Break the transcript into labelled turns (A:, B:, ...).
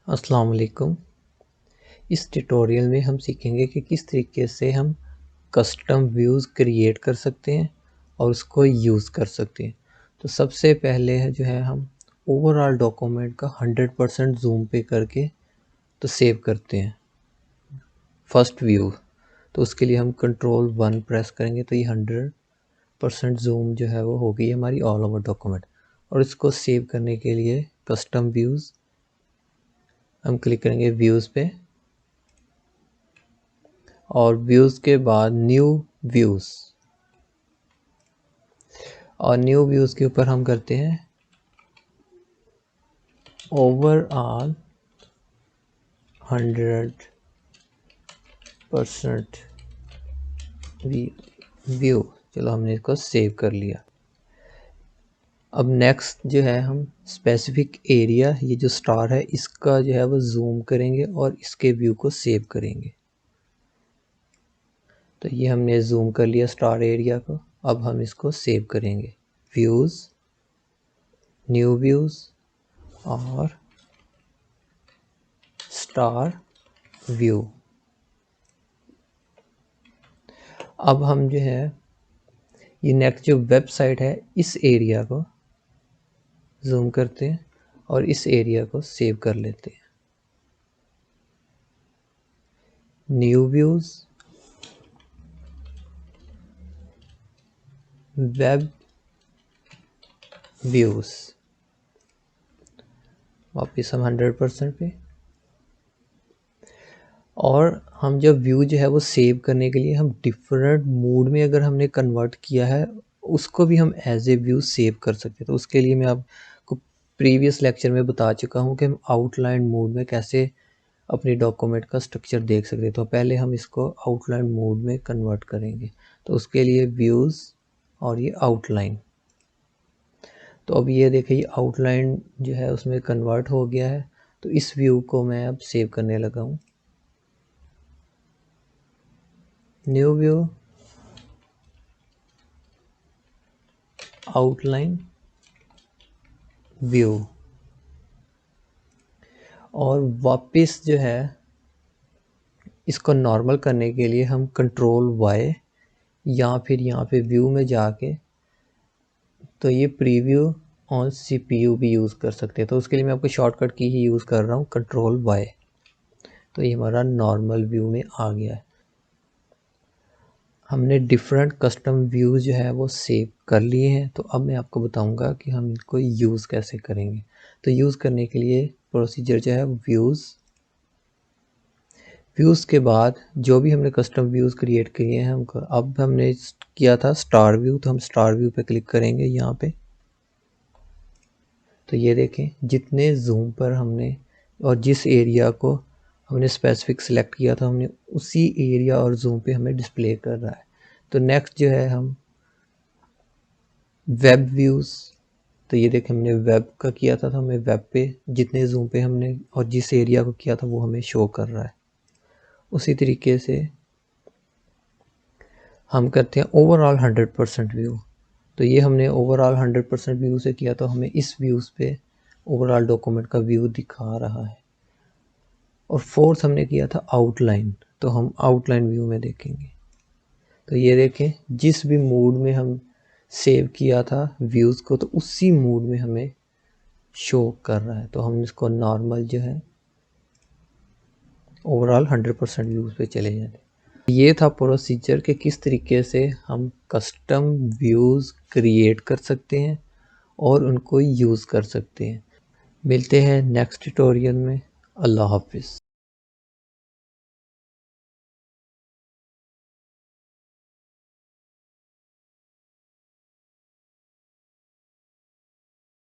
A: अस्सलाम वालेकुम। इस ट्यूटोरियल में हम सीखेंगे कि किस तरीके से हम कस्टम व्यूज़ क्रिएट कर सकते हैं और उसको यूज़ कर सकते हैं। तो सबसे पहले जो है हम ओवरऑल डॉक्यूमेंट का 100% जूम पे करके तो सेव करते हैं फर्स्ट व्यू। तो उसके लिए हम कंट्रोल 1 प्रेस करेंगे तो ये 100% जूम जो है वो हो गई हमारी ऑल ओवर डॉक्यूमेंट। और इसको सेव करने के लिए कस्टम व्यूज़ हम क्लिक करेंगे व्यूज़ पे और व्यूज़ के बाद न्यू व्यूज़ और न्यू व्यूज़ के ऊपर हम करते हैं ओवरऑल 100% व्यू। चलो हमने इसको सेव कर लिया। अब नेक्स्ट जो है हम स्पेसिफिक एरिया, ये जो स्टार है इसका जो है वो जूम करेंगे और इसके व्यू को सेव करेंगे। तो ये हमने जूम कर लिया स्टार एरिया को। अब हम इसको सेव करेंगे व्यूज़, न्यू व्यूज़ और स्टार व्यू। अब हम जो है ये नेक्स्ट जो वेबसाइट है इस एरिया को जूम करते हैं और इस एरिया को सेव कर लेते हैं। न्यू व्यूज़, वेब व्यूज़, वापस हम 100% पे। और हम जब व्यू जो है वो सेव करने के लिए हम डिफरेंट मूड में अगर हमने कन्वर्ट किया है उसको भी हम एज ए व्यू सेव कर सकते हैं। तो उसके लिए मैं आपको प्रीवियस लेक्चर में बता चुका हूँ कि हम आउटलाइन मोड में कैसे अपनी डॉक्यूमेंट का स्ट्रक्चर देख सकते हैं। तो पहले हम इसको आउटलाइन मोड में कन्वर्ट करेंगे। तो उसके लिए व्यूज़ और ये आउटलाइन। तो अब ये देखिए आउटलाइन जो है उसमें कन्वर्ट हो गया है। तो इस व्यू को मैं अब सेव करने लगा हूँ। New view, outline, view. और वापस जो है इसको नॉर्मल करने के लिए हम कंट्रोल Y या फिर यहाँ पे व्यू में जाके तो ये प्रीव्यू ऑन CPU भी यूज़ कर सकते हैं। तो उसके लिए मैं आपको शॉर्टकट की ही यूज़ कर रहा हूँ कंट्रोल Y। तो ये हमारा नॉर्मल व्यू में आ गया है। हमने डिफरेंट कस्टम व्यूज़ जो है वो सेव कर लिए हैं। तो अब मैं आपको बताऊंगा कि हम इनको यूज़ कैसे करेंगे। तो यूज़ करने के लिए प्रोसीजर जो है व्यूज़ के बाद जो भी हमने कस्टम व्यूज़ क्रिएट किए हैं अब हमने किया था स्टार व्यू। तो हम स्टार व्यू पे क्लिक करेंगे यहाँ पे। तो ये देखें जितने जूम पर हमने और जिस एरिया को हमने स्पेसिफिक सिलेक्ट किया था हमने उसी एरिया और जूम पे हमें डिस्प्ले कर रहा है। तो नेक्स्ट जो है हम वेब व्यूज़। तो ये देखें हमने वेब का किया था तो हमें वेब पे जितने जूम पे हमने और जिस एरिया को किया था वो हमें शो कर रहा है। उसी तरीके से हम करते हैं ओवरऑल 100% व्यू। तो ये हमने ओवरऑल 100% व्यू से किया तो हमें इस व्यूज़ पे ओवरऑल डॉक्यूमेंट का व्यू दिखा रहा है। और फोर्थ हमने किया था आउटलाइन। तो हम आउटलाइन व्यू में देखेंगे। तो ये देखें जिस भी मूड में हम सेव किया था व्यूज़ को तो उसी मूड में हमें शो कर रहा है। तो हम इसको नॉर्मल जो है ओवरऑल 100% व्यूज़ पे चले जाते हैं। ये था प्रोसीजर कि किस तरीके से हम कस्टम व्यूज़ क्रिएट कर सकते हैं और उनको यूज़ कर सकते हैं। मिलते हैं नेक्स्ट ट्यूटोरियल में। अल्लाह हाफिज़।